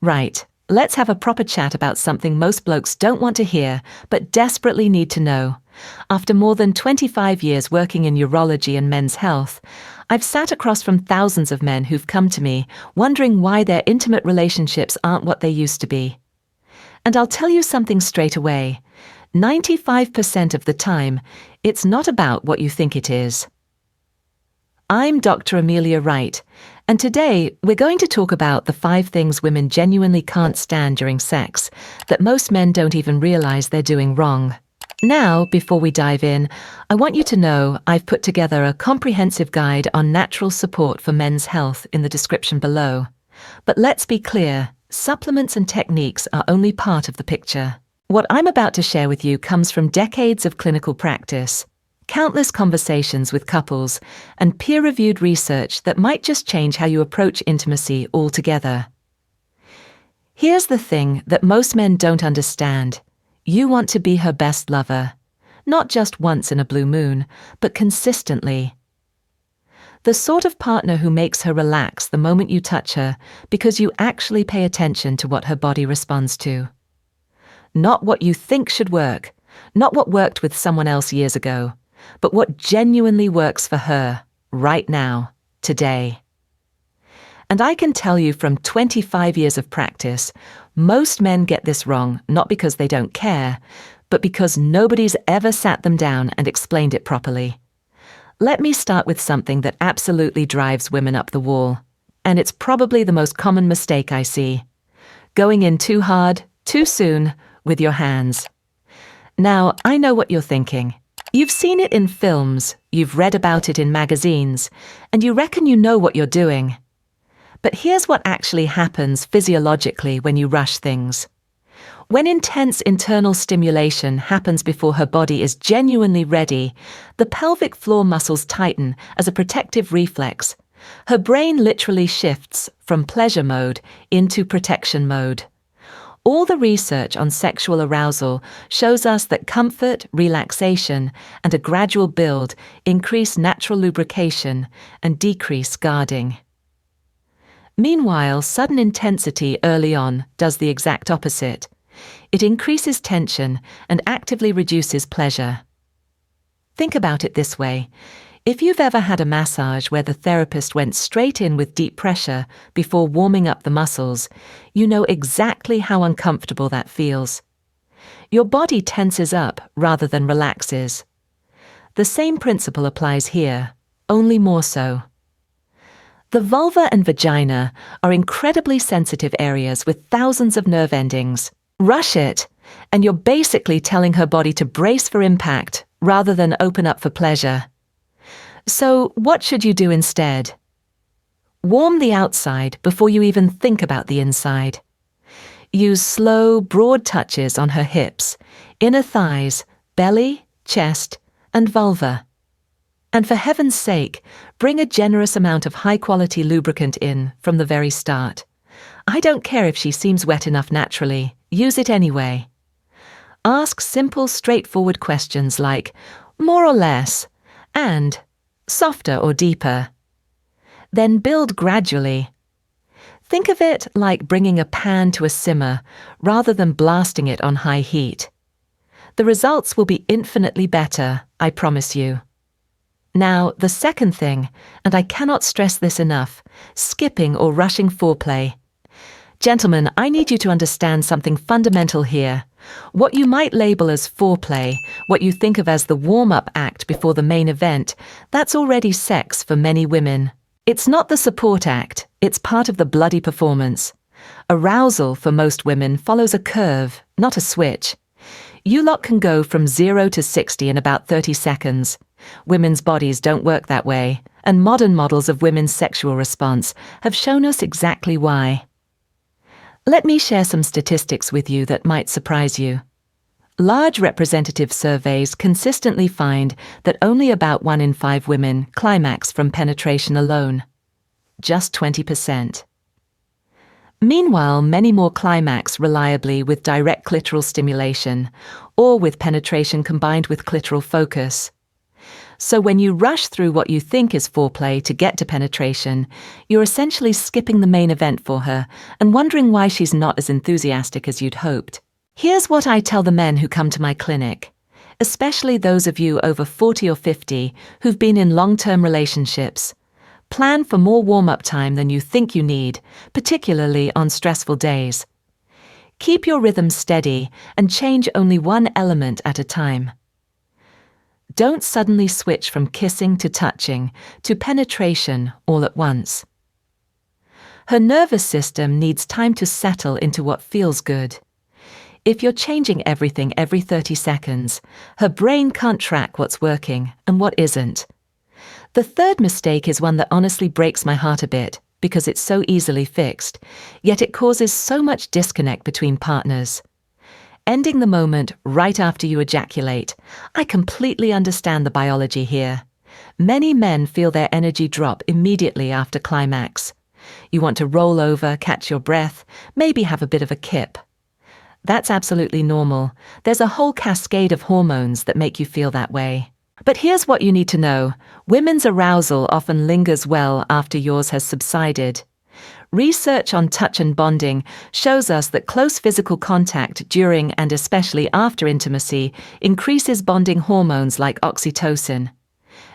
Right, let's have a proper chat about something most blokes don't want to hear, but desperately need to know. After more than 25 years working in urology and men's health, I've sat across from thousands of men who've come to me wondering why their intimate relationships aren't what they used to be. And I'll tell you something straight away. 95% of the time, it's not about what you think it is. I'm Dr. Amelia Wright, and today we're going to talk about the 5 things women genuinely can't stand during sex that most men don't even realize they're doing wrong. Now, before we dive in, I want you to know I've put together a comprehensive guide on natural support for men's health in the description below. But let's be clear, supplements and techniques are only part of the picture. What I'm about to share with you comes from decades of clinical practice, countless conversations with couples, and peer-reviewed research that might just change how you approach intimacy altogether. Here's the thing that most men don't understand. You want to be her best lover, not just once in a blue moon, but consistently. The sort of partner who makes her relax the moment you touch her because you actually pay attention to what her body responds to. Not what you think should work, not what worked with someone else years ago, but what genuinely works for her, right now, today. And I can tell you from 25 years of practice, most men get this wrong, not because they don't care, but because nobody's ever sat them down and explained it properly. Let me start with something that absolutely drives women up the wall, and it's probably the most common mistake I see. Going in too hard, too soon, with your hands. Now, I know what you're thinking. You've seen it in films, you've read about it in magazines, and you reckon you know what you're doing. But here's what actually happens physiologically when you rush things. When intense internal stimulation happens before her body is genuinely ready, the pelvic floor muscles tighten as a protective reflex. Her brain literally shifts from pleasure mode into protection mode. All the research on sexual arousal shows us that comfort, relaxation, and a gradual build increase natural lubrication and decrease guarding. Meanwhile, sudden intensity early on does the exact opposite. It increases tension and actively reduces pleasure. Think about it this way. If you've ever had a massage where the therapist went straight in with deep pressure before warming up the muscles, you know exactly how uncomfortable that feels. Your body tenses up rather than relaxes. The same principle applies here, only more so. The vulva and vagina are incredibly sensitive areas with thousands of nerve endings. Rush it, and you're basically telling her body to brace for impact rather than open up for pleasure. So, what should you do instead? Warm the outside before you even think about the inside. Use slow, broad touches on her hips, inner thighs, belly, chest, and vulva. And for heaven's sake, bring a generous amount of high-quality lubricant in from the very start. I don't care if she seems wet enough naturally, use it anyway. Ask simple, straightforward questions like, more or less, and softer or deeper. Then build gradually. Think of it like bringing a pan to a simmer rather than blasting it on high heat. The results will be infinitely better, I promise you. Now, the second thing, and I cannot stress this enough, skipping or rushing foreplay. Gentlemen, I need you to understand something fundamental here. What you might label as foreplay, what you think of as the warm-up act before the main event, that's already sex for many women. It's not the support act, it's part of the bloody performance. Arousal for most women follows a curve, not a switch. You lot can go from 0 to 60 in about 30 seconds. Women's bodies don't work that way, and modern models of women's sexual response have shown us exactly why. Let me share some statistics with you that might surprise you. Large representative surveys consistently find that only about 1 in 5 women climax from penetration alone. Just 20%. Meanwhile, many more climax reliably with direct clitoral stimulation, or with penetration combined with clitoral focus. So when you rush through what you think is foreplay to get to penetration, you're essentially skipping the main event for her and wondering why she's not as enthusiastic as you'd hoped. Here's what I tell the men who come to my clinic, especially those of you over 40 or 50 who've been in long-term relationships. Plan for more warm-up time than you think you need, particularly on stressful days. Keep your rhythm steady and change only one element at a time. Don't suddenly switch from kissing to touching to penetration all at once. Her nervous system needs time to settle into what feels good. If you're changing everything every 30 seconds, her brain can't track what's working and what isn't. The third mistake is one that honestly breaks my heart a bit because it's so easily fixed, yet it causes so much disconnect between partners. Ending the moment right after you ejaculate. I completely understand the biology here. Many men feel their energy drop immediately after climax. You want to roll over, catch your breath, maybe have a bit of a kip. That's absolutely normal. There's a whole cascade of hormones that make you feel that way. But here's what you need to know. Women's arousal often lingers well after yours has subsided. Research on touch and bonding shows us that close physical contact during and especially after intimacy increases bonding hormones like oxytocin.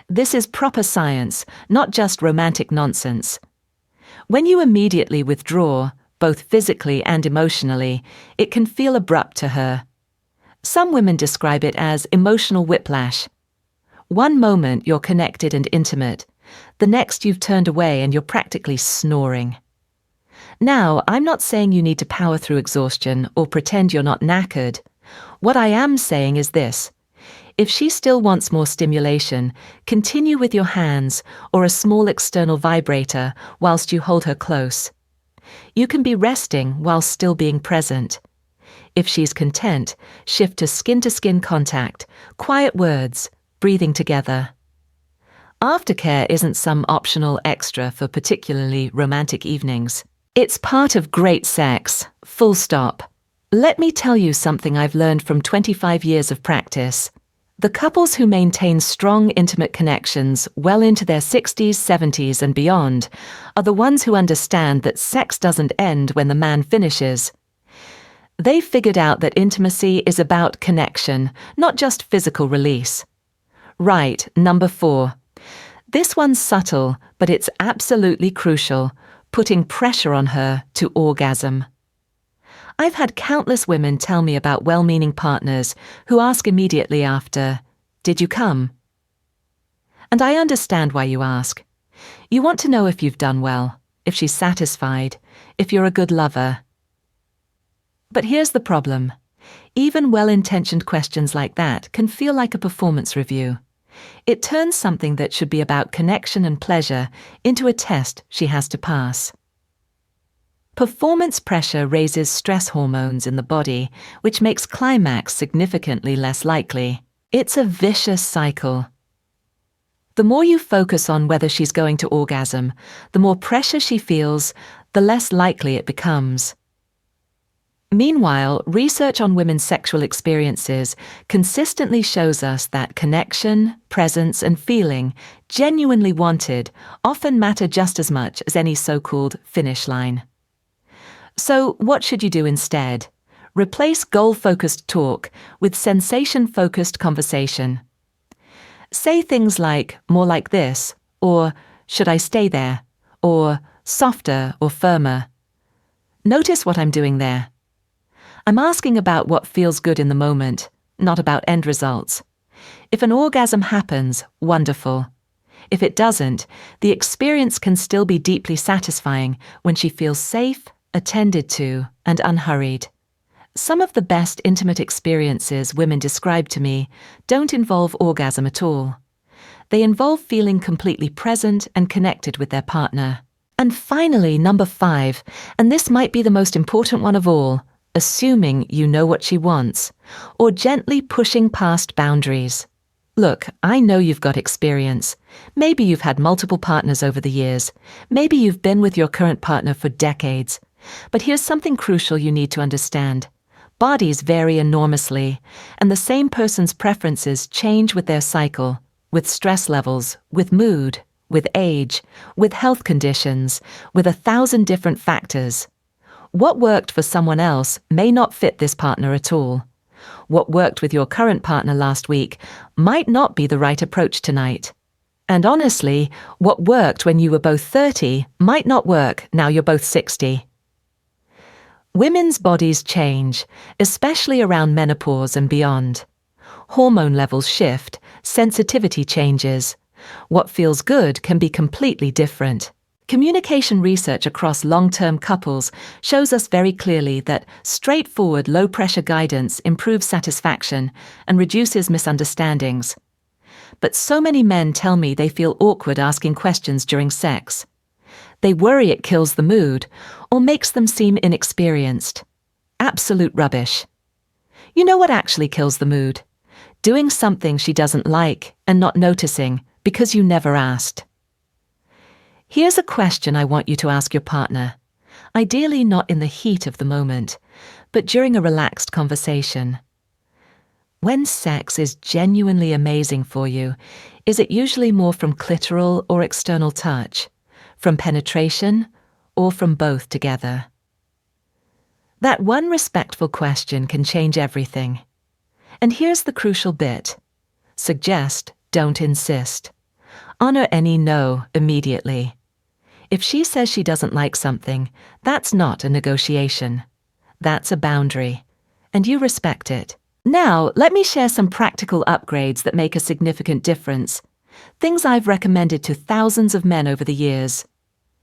This is proper science, not just romantic nonsense. When you immediately withdraw, both physically and emotionally, it can feel abrupt to her. Some women describe it as emotional whiplash. One moment you're connected and intimate, the next you've turned away and you're practically snoring. Now, I'm not saying you need to power through exhaustion or pretend you're not knackered. What I am saying is this. If she still wants more stimulation, continue with your hands or a small external vibrator whilst you hold her close. You can be resting while still being present. If she's content, shift to skin-to-skin contact, quiet words, breathing together. Aftercare isn't some optional extra for particularly romantic evenings. It's part of great sex, full stop. Let me tell you something I've learned from 25 years of practice. The couples who maintain strong, intimate connections well into their 60s, 70s, and beyond are the ones who understand that sex doesn't end when the man finishes. They figured out that intimacy is about connection, not just physical release. Right, number 4. This one's subtle, but it's absolutely crucial, putting pressure on her to orgasm. I've had countless women tell me about well-meaning partners who ask immediately after, "Did you come?" And I understand why you ask. You want to know if you've done well, if she's satisfied, if you're a good lover. But here's the problem. Even well-intentioned questions like that can feel like a performance review. It turns something that should be about connection and pleasure into a test she has to pass. Performance pressure raises stress hormones in the body, which makes climax significantly less likely. It's a vicious cycle. The more you focus on whether she's going to orgasm, the more pressure she feels, the less likely it becomes. Meanwhile, research on women's sexual experiences consistently shows us that connection, presence, and feeling, genuinely wanted, often matter just as much as any so-called finish line. So, what should you do instead? Replace goal-focused talk with sensation-focused conversation. Say things like, "more like this," or "should I stay there?" or "softer or firmer." Notice what I'm doing there. I'm asking about what feels good in the moment, not about end results. If an orgasm happens, wonderful. If it doesn't, the experience can still be deeply satisfying when she feels safe, attended to, and unhurried. Some of the best intimate experiences women describe to me don't involve orgasm at all. They involve feeling completely present and connected with their partner. And finally, number 5, and this might be the most important one of all, assuming you know what she wants, or gently pushing past boundaries. Look, I know you've got experience. Maybe you've had multiple partners over the years. Maybe you've been with your current partner for decades. But here's something crucial you need to understand. Bodies vary enormously, and the same person's preferences change with their cycle. with stress levels, with mood, with age, with health conditions, with 1,000 different factors. What worked for someone else may not fit this partner at all. What worked with your current partner last week might not be the right approach tonight. And honestly, what worked when you were both 30 might not work now you're both 60. Women's bodies change, especially around menopause and beyond. Hormone levels shift, sensitivity changes. What feels good can be completely different. Communication research across long-term couples shows us very clearly that straightforward, low-pressure guidance improves satisfaction and reduces misunderstandings. But so many men tell me they feel awkward asking questions during sex. They worry it kills the mood or makes them seem inexperienced. Absolute rubbish. You know what actually kills the mood? Doing something she doesn't like and not noticing because you never asked. Here's a question I want you to ask your partner, ideally not in the heat of the moment, but during a relaxed conversation. When sex is genuinely amazing for you, is it usually more from clitoral or external touch, from penetration, or from both together? That one respectful question can change everything. And here's the crucial bit. Suggest, don't insist. Honor any no immediately. If she says she doesn't like something, that's not a negotiation. That's a boundary. And you respect it. Now, let me share some practical upgrades that make a significant difference. Things I've recommended to thousands of men over the years.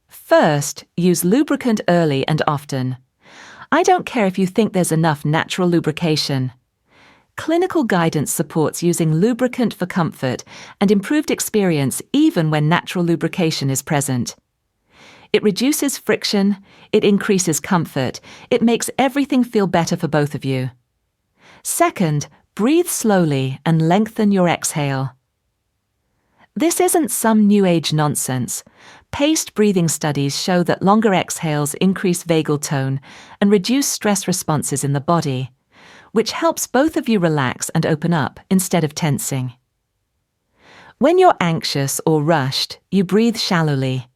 First, use lubricant early and often. I don't care if you think there's enough natural lubrication. Clinical guidance supports using lubricant for comfort and improved experience even when natural lubrication is present. It reduces friction, it increases comfort, it makes everything feel better for both of you. Second, breathe slowly and lengthen your exhale. This isn't some new age nonsense. Paced breathing studies show that longer exhales increase vagal tone and reduce stress responses in the body, which helps both of you relax and open up instead of tensing. When you're anxious or rushed, you breathe shallowly.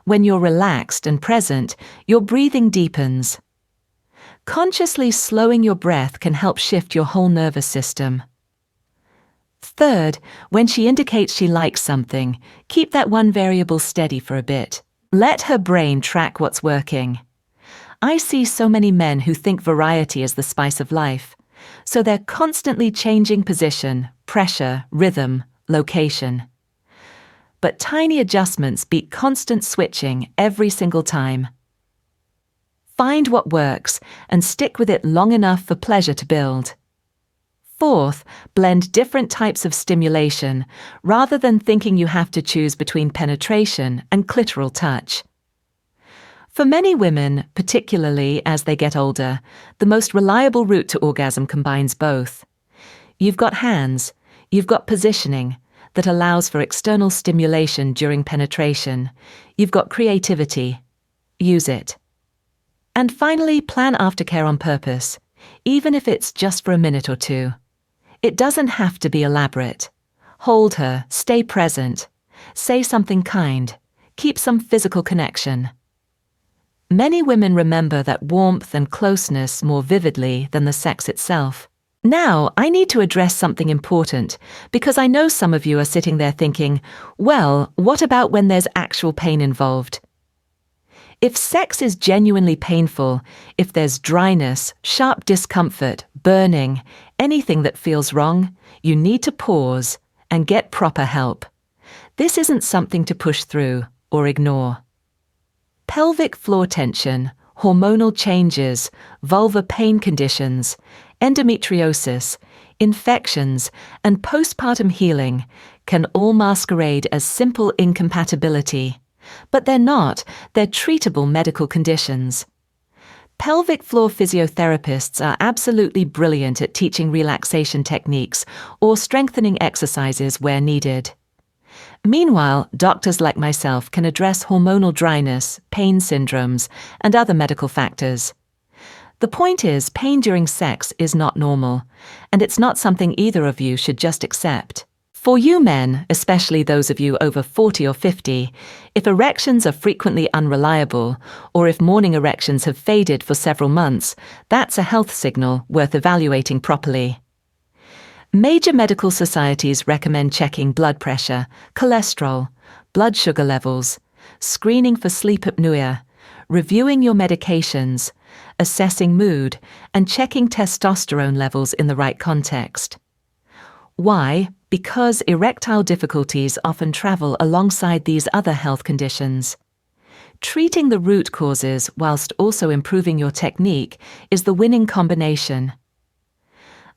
When you're relaxed and present, your breathing deepens. Consciously slowing your breath can help shift your whole nervous system. Third, when she indicates she likes something, keep that one variable steady for a bit. Let her brain track what's working. I see so many men who think variety is the spice of life, so they're constantly changing position, pressure, rhythm, location. But tiny adjustments beat constant switching every single time. Find what works and stick with it long enough for pleasure to build. Fourth, blend different types of stimulation rather than thinking you have to choose between penetration and clitoral touch. For many women, particularly as they get older, the most reliable route to orgasm combines both. You've got hands, you've got positioning that allows for external stimulation during penetration. You've got creativity. Use it. And finally, plan aftercare on purpose, even if it's just for a minute or two. It doesn't have to be elaborate. Hold her, stay present, say something kind, keep some physical connection. Many women remember that warmth and closeness more vividly than the sex itself. Now, I need to address something important, because I know some of you are sitting there thinking, well, what about when there's actual pain involved? If sex is genuinely painful, if there's dryness, sharp discomfort, burning, anything that feels wrong, you need to pause and get proper help. This isn't something to push through or ignore. Pelvic floor tension, hormonal changes, vulvar pain conditions, endometriosis, infections, and postpartum healing can all masquerade as simple incompatibility. But they're not, they're treatable medical conditions. Pelvic floor physiotherapists are absolutely brilliant at teaching relaxation techniques or strengthening exercises where needed. Meanwhile, doctors like myself can address hormonal dryness, pain syndromes, and other medical factors. The point is, pain during sex is not normal, and it's not something either of you should just accept. For you men, especially those of you over 40 or 50, if erections are frequently unreliable, or if morning erections have faded for several months, that's a health signal worth evaluating properly. Major medical societies recommend checking blood pressure, cholesterol, blood sugar levels, screening for sleep apnea, reviewing your medications, assessing mood, and checking testosterone levels in the right context. Why? Because erectile difficulties often travel alongside these other health conditions. Treating the root causes whilst also improving your technique is the winning combination.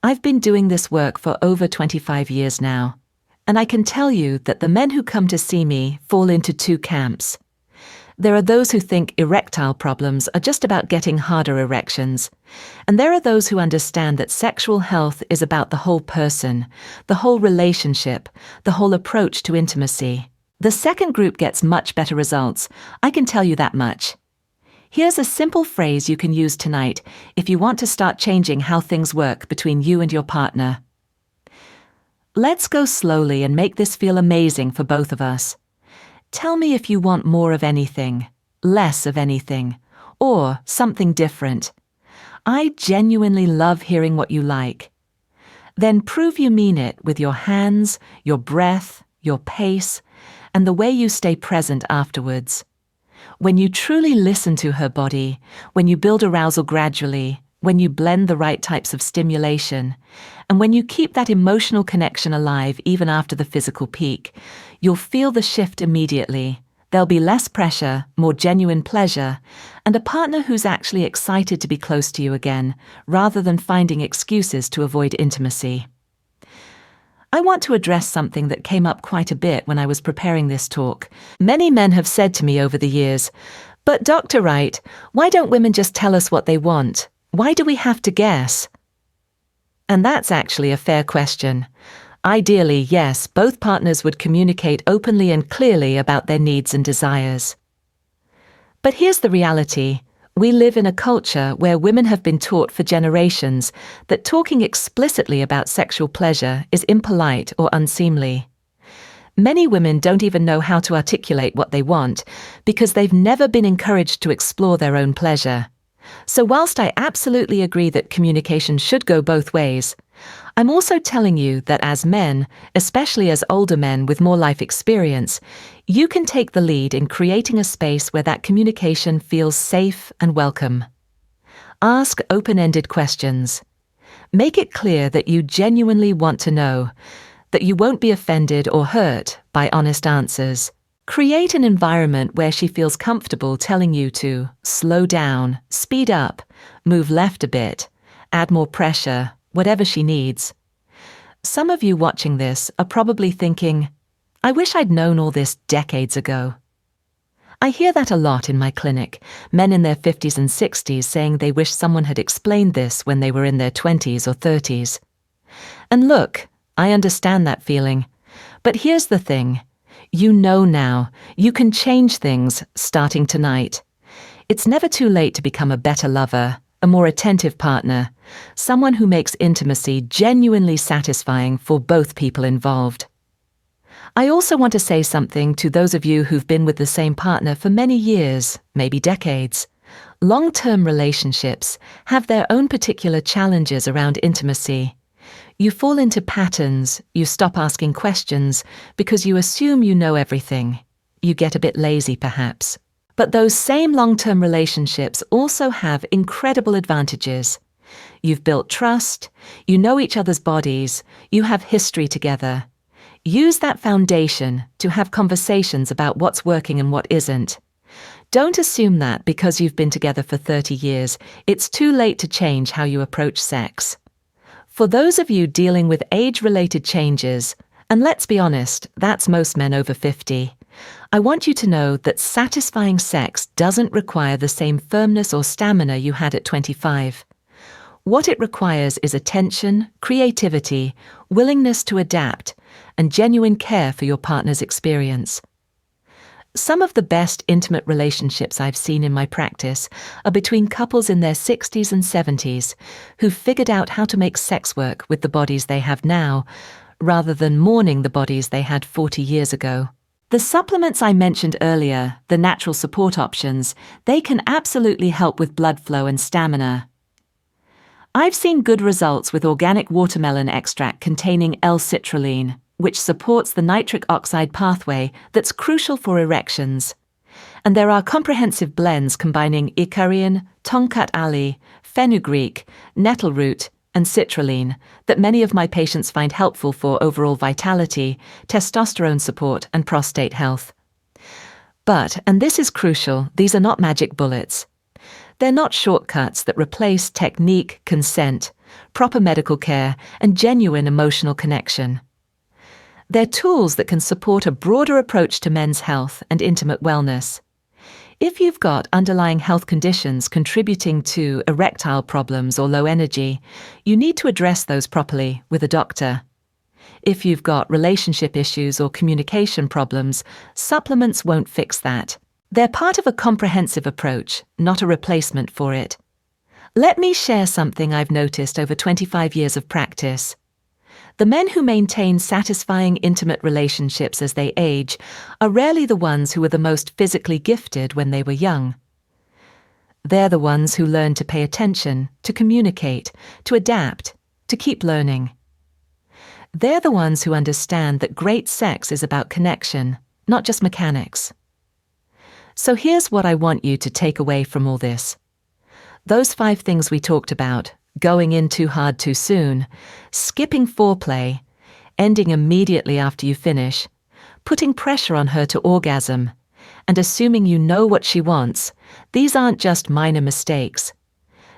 I've been doing this work for over 25 years now, and I can tell you that the men who come to see me fall into two camps. There are those who think erectile problems are just about getting harder erections, and there are those who understand that sexual health is about the whole person, the whole relationship, the whole approach to intimacy. The second group gets much better results, I can tell you that much. Here's a simple phrase you can use tonight if you want to start changing how things work between you and your partner. Let's go slowly and make this feel amazing for both of us. Tell me if you want more of anything, less of anything, or something different. I genuinely love hearing what you like. Then prove you mean it with your hands, your breath, your pace, and the way you stay present afterwards. When you truly listen to her body, when you build arousal gradually, when you blend the right types of stimulation, and when you keep that emotional connection alive even after the physical peak, you'll feel the shift immediately. There'll be less pressure, more genuine pleasure, and a partner who's actually excited to be close to you again, rather than finding excuses to avoid intimacy. I want to address something that came up quite a bit when I was preparing this talk. Many men have said to me over the years, "But Dr. Wright, why don't women just tell us what they want? Why do we have to guess?" And that's actually a fair question. Ideally, yes, both partners would communicate openly and clearly about their needs and desires. But here's the reality. We live in a culture where women have been taught for generations that talking explicitly about sexual pleasure is impolite or unseemly. Many women don't even know how to articulate what they want because they've never been encouraged to explore their own pleasure. So whilst I absolutely agree that communication should go both ways, I'm also telling you that as men, especially as older men with more life experience, you can take the lead in creating a space where that communication feels safe and welcome. Ask open-ended questions. Make it clear that you genuinely want to know, that you won't be offended or hurt by honest answers. Create an environment where she feels comfortable telling you to slow down, speed up, move left a bit, add more pressure, whatever she needs. Some of you watching this are probably thinking, "I wish I'd known all this decades ago." I hear that a lot in my clinic, men in their 50s and 60s saying they wish someone had explained this when they were in their 20s or 30s. And look, I understand that feeling. But here's the thing. You know now, you can change things starting tonight. It's never too late to become a better lover, a more attentive partner, someone who makes intimacy genuinely satisfying for both people involved. I also want to say something to those of you who've been with the same partner for many years, maybe decades. Long-term relationships have their own particular challenges around intimacy. You fall into patterns, you stop asking questions because you assume you know everything. You get a bit lazy perhaps. But those same long-term relationships also have incredible advantages. You've built trust, you know each other's bodies, you have history together. Use that foundation to have conversations about what's working and what isn't. Don't assume that because you've been together for 30 years, it's too late to change how you approach sex. For those of you dealing with age-related changes, and let's be honest, that's most men over 50, I want you to know that satisfying sex doesn't require the same firmness or stamina you had at 25. What it requires is attention, creativity, willingness to adapt, and genuine care for your partner's experience. Some of the best intimate relationships I've seen in my practice are between couples in their 60s and 70s who've figured out how to make sex work with the bodies they have now, rather than mourning the bodies they had 40 years ago. The supplements I mentioned earlier, the natural support options, they can absolutely help with blood flow and stamina. I've seen good results with organic watermelon extract containing L-citrulline, which supports the nitric oxide pathway that's crucial for erections. And there are comprehensive blends combining icarian, tonkat ali, fenugreek, nettle root, and citrulline that many of my patients find helpful for overall vitality, testosterone support, and prostate health. But, and this is crucial, these are not magic bullets. They're not shortcuts that replace technique, consent, proper medical care, and genuine emotional connection. They're tools that can support a broader approach to men's health and intimate wellness. If you've got underlying health conditions contributing to erectile problems or low energy, you need to address those properly with a doctor. If you've got relationship issues or communication problems, supplements won't fix that. They're part of a comprehensive approach, not a replacement for it. Let me share something I've noticed over 25 years of practice. The men who maintain satisfying intimate relationships as they age are rarely the ones who were the most physically gifted when they were young. They're the ones who learn to pay attention, to communicate, to adapt, to keep learning. They're the ones who understand that great sex is about connection, not just mechanics. So here's what I want you to take away from all this. Those 5 things we talked about, going in too hard too soon, skipping foreplay, ending immediately after you finish, putting pressure on her to orgasm, and assuming you know what she wants, these aren't just minor mistakes.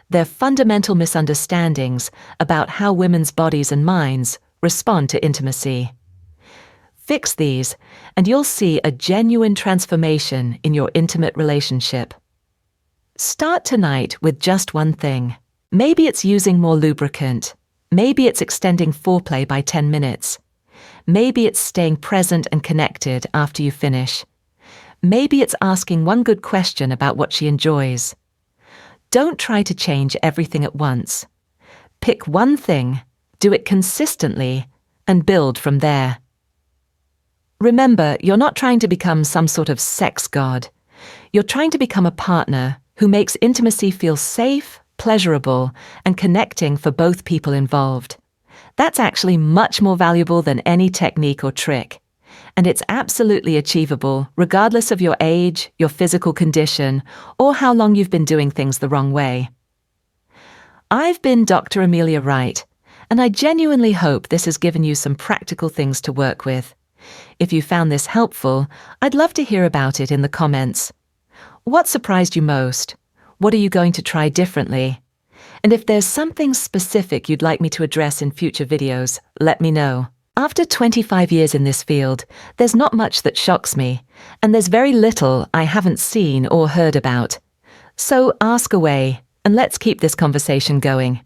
They're fundamental misunderstandings about how women's bodies and minds respond to intimacy. Fix these, and you'll see a genuine transformation in your intimate relationship. Start tonight with just one thing. Maybe it's using more lubricant. Maybe it's extending foreplay by 10 minutes. Maybe it's staying present and connected after you finish. Maybe it's asking one good question about what she enjoys. Don't try to change everything at once. Pick one thing, do it consistently, and build from there. Remember, you're not trying to become some sort of sex god. You're trying to become a partner who makes intimacy feel safe, pleasurable, and connecting for both people involved. That's actually much more valuable than any technique or trick. And it's absolutely achievable regardless of your age, your physical condition, or how long you've been doing things the wrong way. I've been Dr. Amelia Wright, and I genuinely hope this has given you some practical things to work with. If you found this helpful, I'd love to hear about it in the comments. What surprised you most? What are you going to try differently? And if there's something specific you'd like me to address in future videos, let me know. After 25 years in this field, there's not much that shocks me, and there's very little I haven't seen or heard about. So ask away, and let's keep this conversation going.